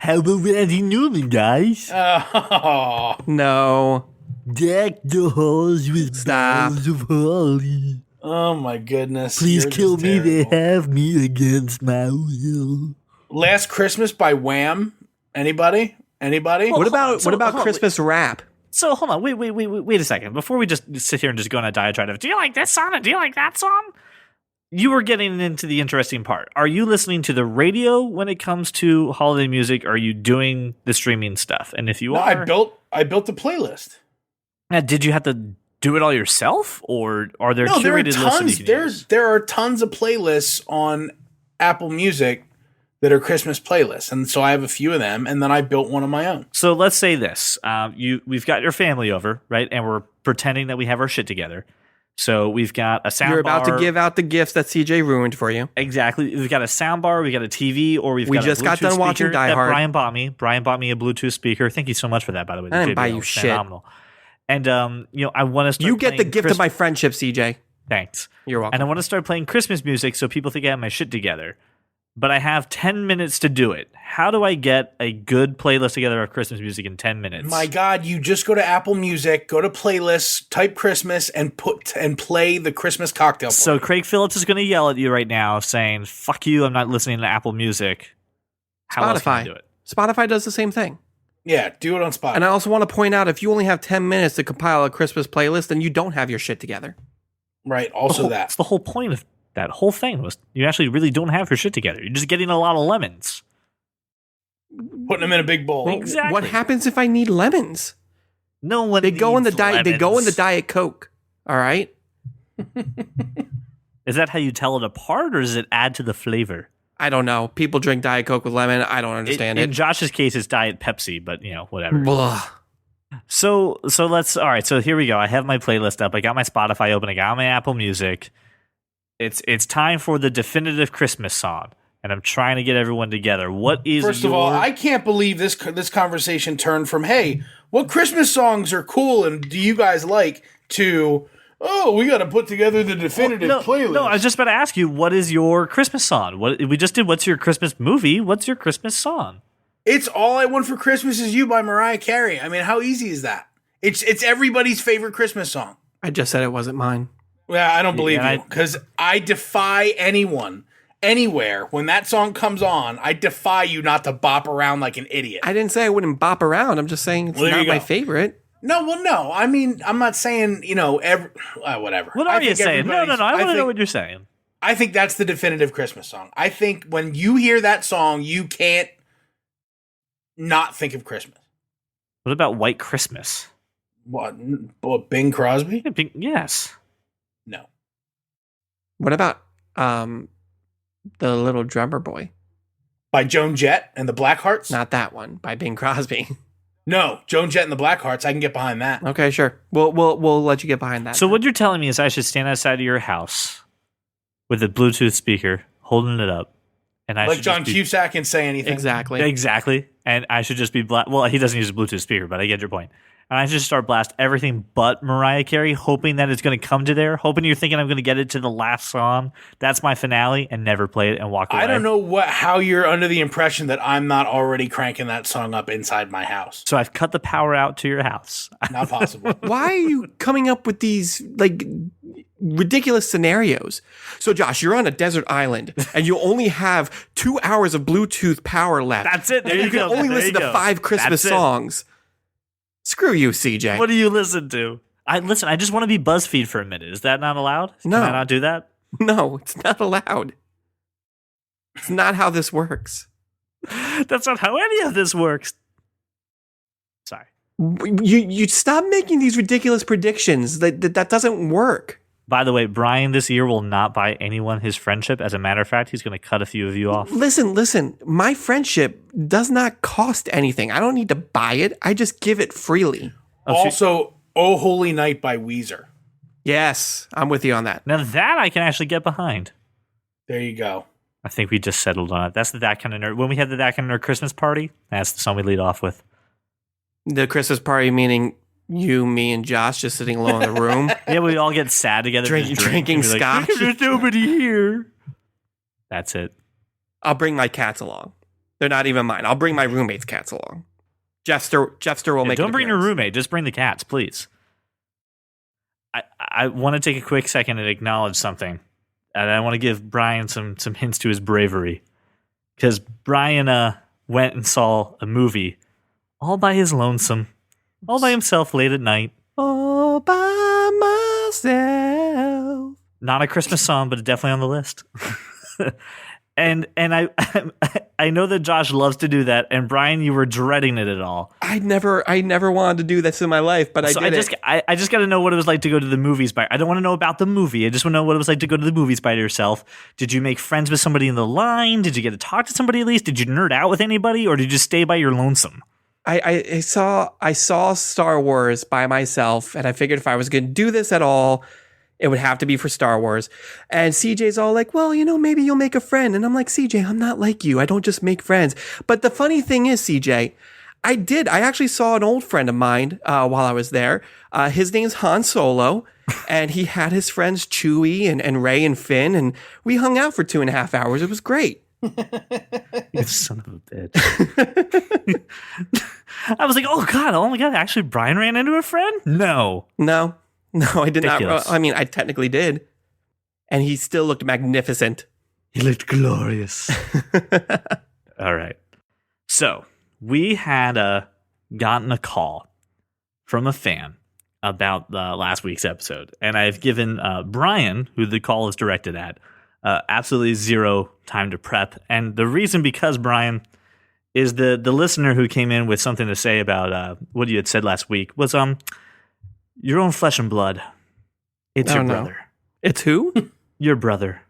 How about Randy Newman, guys? Oh. No. Deck the halls with Stop. boughs of holly. Oh my goodness. Please You're kill just me to terrible. have me against my will. Last Christmas by Wham. Anybody? Anybody? Well, What hold on, about so- what about hold on, Christmas rap? So hold on, wait a second. Before we just sit here and just go on a diatribe of, do you like this song and do you like that song? You were getting into the interesting part. Are you listening to the radio when it comes to holiday music? Or are you doing the streaming stuff? And if you No, are, I built the playlist. did you have to do it all yourself, or are there No, there are curated lists that tons. you can use? There are tons of playlists on Apple Music that are Christmas playlists, and so I have a few of them, and then I built one of my own. So let's say this: we've got your family over, right? And we're pretending that we have our shit together. So we've got a sound You're about bar. to give out the gifts that CJ ruined for you. Exactly. We've got a sound bar, we got a TV, or we've We got just a got Bluetooth done watching speaker Die that Hard. Brian bought me. Brian bought me a Bluetooth speaker. Thank you so much for that, by the way. I The didn't buy JBL you was shit. phenomenal. And I want to start You get the playing gift of my friendship, CJ. Thanks. You're welcome. And I want to start playing Christmas music so people think I have my shit together. But I have 10 minutes to do it. How do I get a good playlist together of Christmas music in 10 minutes? My God, you just go to Apple Music, go to playlists, type Christmas, and play the Christmas cocktail. So Party. Craig Phillips is going to yell at you right now saying, fuck you, I'm not listening to Apple Music. How else can I Spotify. do it? Spotify does the same thing. Yeah, do it on Spotify. And I also want to point out, if you only have 10 minutes to compile a Christmas playlist, then you don't have your shit together. Right. Also That's that. the whole point of that whole thing was you actually really don't have your shit together. You're just getting a lot of lemons. Putting them in a big bowl. Well, Exactly. What happens if I need lemons? No one They go in the needs diet. They go in the lemons. Diet Coke. All right. Is that how you tell it apart, or does it add to the flavor? I don't know. People drink Diet Coke with lemon. I don't understand In it. Josh's case, it's Diet Pepsi, but whatever. Blah. So let's. All right. So here we go. I have my playlist up. I got my Spotify open. I got my Apple Music. It's time for the definitive Christmas song, and I'm trying to get everyone together. What is First of all, I can't believe this conversation turned from, hey, what Christmas songs are cool and do you guys like, to, oh, we got to put together the definitive playlist. No, I was just about to ask you, what is your Christmas song? What we just did? What's your Christmas movie? What's your Christmas song? It's All I Want for Christmas Is You by Mariah Carey. I mean, how easy is that? It's everybody's favorite Christmas song. I just said it wasn't mine. Well, I don't believe Yeah, you, because I defy anyone, anywhere, when that song comes on, I defy you not to bop around like an idiot. I didn't say I wouldn't bop around. I'm just saying it's Well, there not you my go. favorite. No. I mean, I'm not saying, whatever. What I are you think saying? No. everybody's- I want to know think- what you're saying. I think that's the definitive Christmas song. I think when you hear that song, you can't not think of Christmas. What about White Christmas? What, Bing Crosby? Yes. No. What about the little drummer boy? By Joan Jett and the Blackhearts? Not that one. By Bing Crosby. No, Joan Jett and the Blackhearts. I can get behind that. Okay, sure. We'll let you get behind that. So what you're telling me is I should stand outside of your house with a Bluetooth speaker, holding it up, and I Like should John just be, Cusack can say anything. Exactly. exactly, and I should just be black. Well, he doesn't use a Bluetooth speaker, but I get your point. and I just start blast everything but Mariah Carey, hoping that it's going to come to there, hoping you're thinking I'm going to get it to the last song. That's my finale, and never play it and walk away. I don't know how you're under the impression that I'm not already cranking that song up inside my house. So I've cut the power out to your house. Not possible. Why are you coming up with these like ridiculous scenarios? So Josh, you're on a desert island and you only have 2 hours of Bluetooth power left. That's it. There you can go. only There listen you to go. 5 Christmas That's it. songs. Screw you, CJ. What do you listen to? I just want to be BuzzFeed for a minute. Is that not allowed? No. Can I not do that? No, it's not allowed. It's not how this works. That's not how any of this works. Sorry. You stop making these ridiculous predictions. That doesn't work. By the way, Brian this year will not buy anyone his friendship. As a matter of fact, he's going to cut a few of you off. Listen. My friendship does not cost anything. I don't need to buy it. I just give it freely. Also, Oh Holy Night by Weezer. Yes, I'm with you on that. Now that I can actually get behind. There you go. I think we just settled on it. That's the That Kind of Nerd. When we had the That Kind of Nerd Christmas party, that's the song we lead off with. The Christmas party meaning you, me, and Josh just sitting alone in the room. Yeah, we all get sad together. Drinking just drink, and be like, scotch. There's nobody here. That's it. I'll bring my cats along. They're not even mine. I'll bring my roommate's cats along. Jeffster will make. Don't an bring your appearance. roommate. Just bring the cats, please. I want to take a quick second and acknowledge something. And I want to give Brian some hints to his bravery. Because Brian went and saw a movie all by his lonesome, all by himself late at night. All by myself. Not a Christmas song, but definitely on the list. And I know that Josh loves to do that, and Brian, you were dreading it at all. I never wanted to do this in my life, but So I did it. I just got to know what it was like to go to the movies by. I don't want to know about the movie. I just want to know what it was like to go to the movies by yourself. Did you make friends with somebody in the line? Did you get to talk to somebody at least? Did you nerd out with anybody, or did you just stay by your lonesome? I saw Star Wars by myself, and I figured if I was going to do this at all, it would have to be for Star Wars. And CJ's all like, well, maybe you'll make a friend. And I'm like, CJ, I'm not like you. I don't just make friends. But the funny thing is, CJ, I actually saw an old friend of mine while I was there. His name's Han Solo, and he had his friends Chewie and Rey and Finn, and we hung out for 2.5 hours. It was great. You son of a bitch. I was like, oh my God, actually Brian ran into a friend? No, I did Ridiculous. not. I mean, I technically did. And he still looked magnificent. he looked glorious. All right. So we had gotten a call from a fan about last week's episode. And I've given Brian, who the call is directed at, absolutely zero time to prep. And the reason, because Brian is the listener who came in with something to say about what you had said last week, was your own flesh and blood. It's Oh, your no. brother. It's who? Your brother.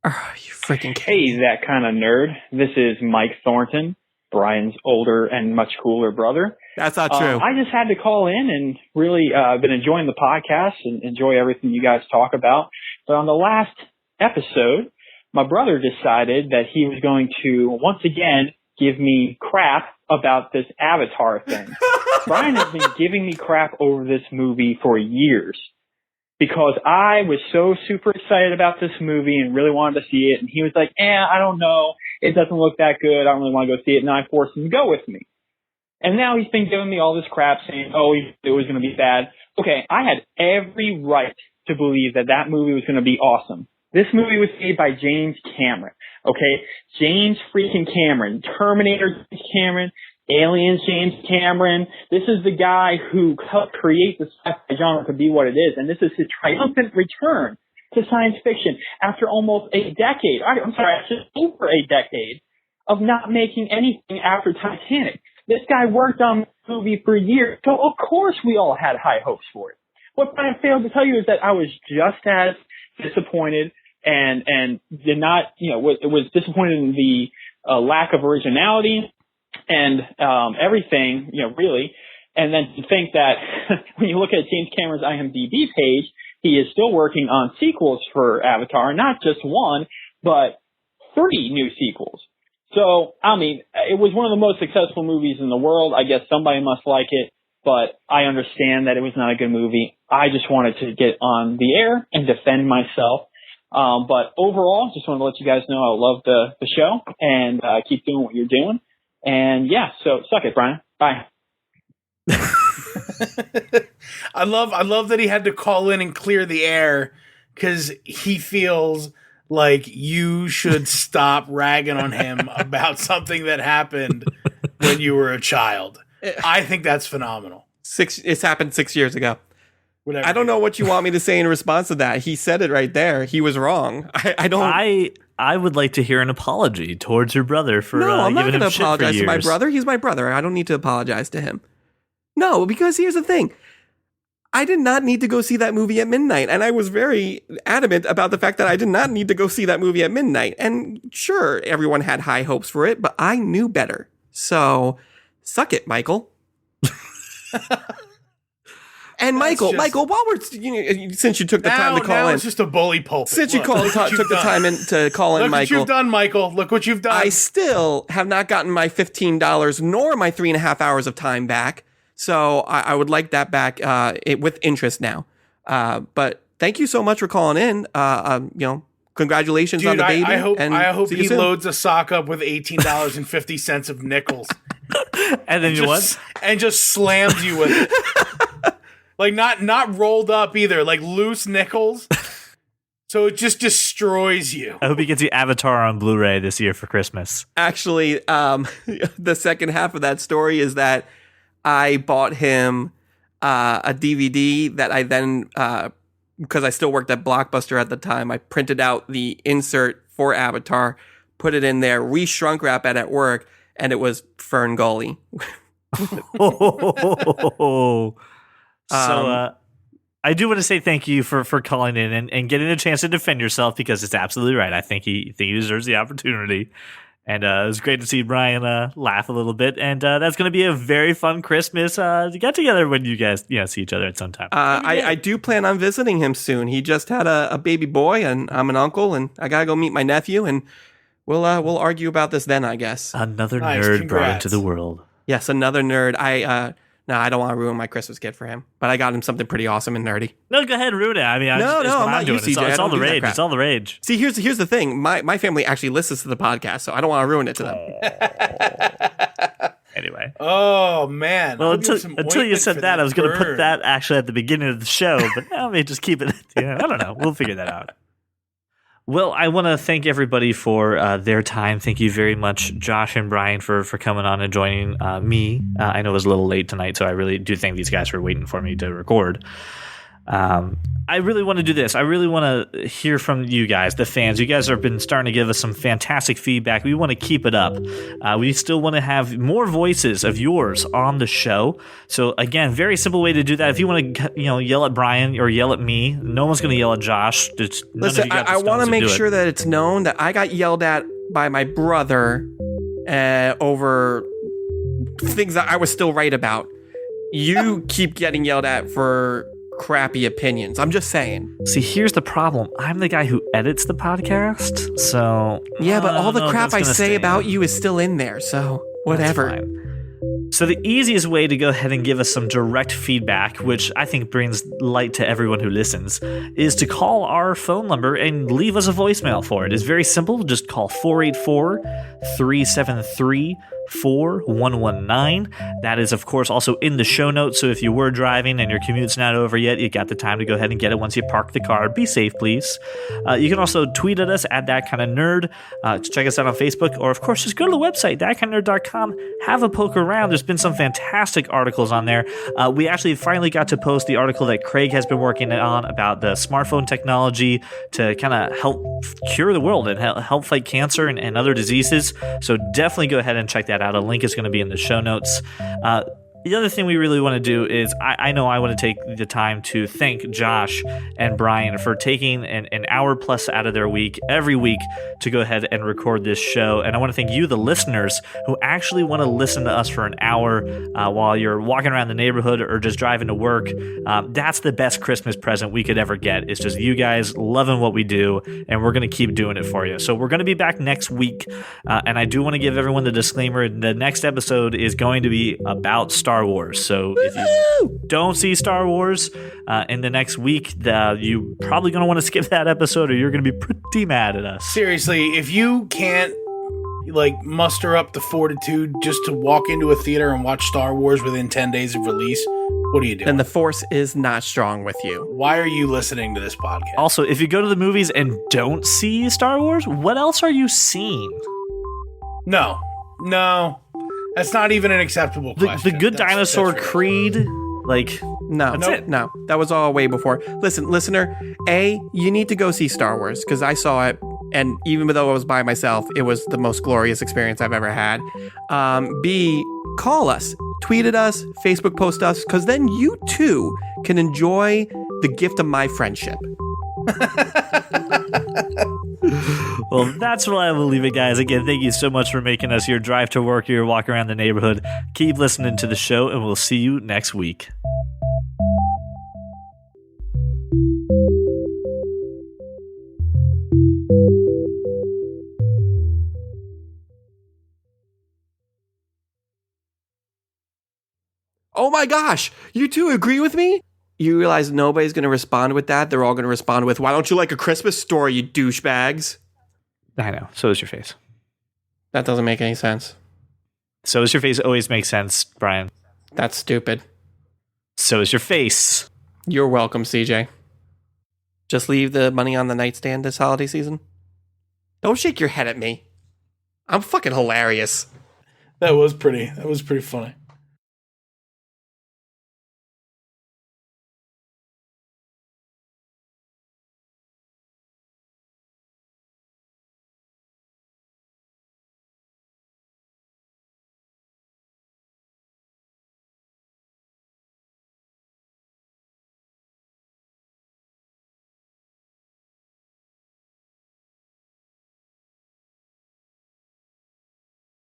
Oh, you freaking kidding. Hey, that kind of nerd. This is Mike Thornton, Brian's older and much cooler brother. That's not true. I just had to call in and really been enjoying the podcast and enjoy everything you guys talk about. But on the last episode, my brother decided that he was going to once again give me crap about this Avatar thing. Brian has been giving me crap over this movie for years because I was so super excited about this movie and really wanted to see it. And he was like, I don't know. It doesn't look that good. I don't really want to go see it. And I forced him to go with me. And now he's been giving me all this crap saying, it was going to be bad. Okay, I had every right to believe that that movie was going to be awesome. This movie was made by James Cameron. Okay, James freaking Cameron, Terminator James Cameron, Aliens James Cameron. This is the guy who helped create the sci-fi genre to be what it is, and this is his triumphant return to science fiction after almost a decade. After over a decade of not making anything after Titanic. This guy worked on the movie for years, so of course we all had high hopes for it. What Brian failed to tell you is that I was just as disappointed and did not, was disappointed in the lack of originality and everything, really. And then to think that when you look at James Cameron's IMDb page, he is still working on sequels for Avatar, not just one, but 3 new sequels. So, I mean, it was one of the most successful movies in the world. I guess somebody must like it. but I understand that it was not a good movie. I just wanted to get on the air and defend myself. But overall, just want to let you guys know I love the show and keep doing what you're doing. And yeah, so suck it, Brian. Bye. I love that he had to call in and clear the air because he feels like you should stop ragging on him about something that happened when you were a child. I think that's phenomenal. It's happened 6 years ago. Whatever. I don't know what you want me to say in response to that. He said it right there. He was wrong. I don't. I would like to hear an apology towards your brother for No, I'm not giving going him to shit for apologize to my years. brother. He's my brother. I don't need to apologize to him. No, because here's the thing. I did not need to go see that movie at midnight. And I was very adamant about the fact that I did not need to go see that movie at midnight. And sure, everyone had high hopes for it, but I knew better. So, suck it, Michael. And Michael, while we're, since you took the time to call now in. it's just a bully pulpit. Since you took the time to call in, Look Michael. what you've done, Michael. Look what you've done. I still have not gotten my $15 nor my 3.5 hours of time back. So I would like that back with interest now. But thank you so much for calling in. Congratulations on the baby. I hope he soon. loads a sock up with $18.50 of nickels. And then and just slams you with it. Like not rolled up either, like loose nickels. So it just destroys you. I hope he gets the Avatar on Blu-ray this year for Christmas. Actually, the second half of that story is that I bought him a DVD that I then, because I still worked at Blockbuster at the time, I printed out the insert for Avatar, put it in there, re-shrunk wrap it at work, and it was Fern Gully. So I do want to say thank you for calling in and getting a chance to defend yourself, because it's absolutely right. I think he deserves the opportunity. And it was great to see Brian laugh a little bit. And that's going to be a very fun Christmas get together when you guys see each other at some time. I do plan on visiting him soon. He just had a baby boy, and I'm an uncle, and I got to go meet my nephew, and we'll argue about this then, I guess. Another Nice, nerd congrats. brought into the world. Yes, another nerd. No, I don't want to ruin my Christmas gift for him, but I got him something pretty awesome and nerdy. No, go ahead and ruin it. I mean, I'm not you, doing. CJ. It's all I don't the do that rage. crap. It's all the rage. See, here's the thing. My family actually listens to the podcast, so I don't want to ruin it to them. Anyway. Oh man. Well, I hope you have until some you ointment said for that, I was going to put burn. that actually at the beginning of the show, but now maybe just keep it. I don't know. We'll figure that out. Well, I want to thank everybody for their time. Thank you very much, Josh and Brian, for coming on and joining me. I know it was a little late tonight, so I really do thank these guys for waiting for me to record. I really want to do this. I really want to hear from you guys, the fans. You guys have been starting to give us some fantastic feedback. We want to keep it up. We still want to have more voices of yours on the show. So again, very simple way to do that. If you want to, yell at Brian or yell at me, no one's going to yell at Josh. Listen, I want to make sure that it's known that I got yelled at by my brother over things that I was still right about. You keep getting yelled at for crappy opinions. I'm just saying. See, here's the problem. I'm the guy who edits the podcast, so yeah, but all the know if crap that's I gonna say stay about in. you is still in there, so whatever. That's fine. So the easiest way to go ahead and give us some direct feedback, which I think brings light to everyone who listens, is to call our phone number and leave us a voicemail for it. It's very simple. Just call 484-373-4119. That is, of course, also in the show notes. So if you were driving and your commute's not over yet, you got the time to go ahead and get it once you park the car. Be safe, please. You can also tweet at us at That Kind of Nerd. Check us out on Facebook, or of course, just go to the website, thatkindofnerd.com. Have a poke around. There's been some fantastic articles on there. We actually finally got to post the article that Craig has been working on about the smartphone technology to kind of help cure the world and help fight cancer and other diseases. So definitely go ahead and check that out. A link is going to be in the show notes. The other thing we really want to do is I know I want to take the time to thank Josh and Brian for taking an hour plus out of their week every week to go ahead and record this show. And I want to thank you, the listeners, who actually want to listen to us for an hour while you're walking around the neighborhood or just driving to work. That's the best Christmas present we could ever get. It's just you guys loving what we do, and we're going to keep doing it for you. So we're going to be back next week. And I do want to give everyone the disclaimer. The next episode is going to be about Star Star Wars. So if you don't see Star Wars in the next week, you probably going to want to skip that episode or you're going to be pretty mad at us. Seriously, if you can't muster up the fortitude just to walk into a theater and watch Star Wars within 10 days of release, what are you doing? Then the Force is not strong with you. Why are you listening to this podcast? Also, if you go to the movies and don't see Star Wars, what else are you seeing? No. That's not even an acceptable question. The Good Dinosaur that's Creed, No, That's it. No, that was all way before. Listen, listener, you need to go see Star Wars because I saw it, and even though I was by myself, it was the most glorious experience I've ever had. B, call us, tweet at us, Facebook post us, because then you too can enjoy the gift of my friendship. Well, that's where I will leave it, guys. Again, thank you so much for making us your drive to work, your walk around the neighborhood. Keep listening to the show, and we'll see you next week. Oh my gosh, you two agree with me? You realize nobody's going to respond with that. They're all going to respond with, why don't you like A Christmas Story, you douchebags? I know. So is your face. That doesn't make any sense. So is your face always makes sense, Brian. That's stupid. So is your face. You're welcome, CJ. Just leave the money on the nightstand this holiday season. Don't shake your head at me. I'm fucking hilarious. That was pretty funny.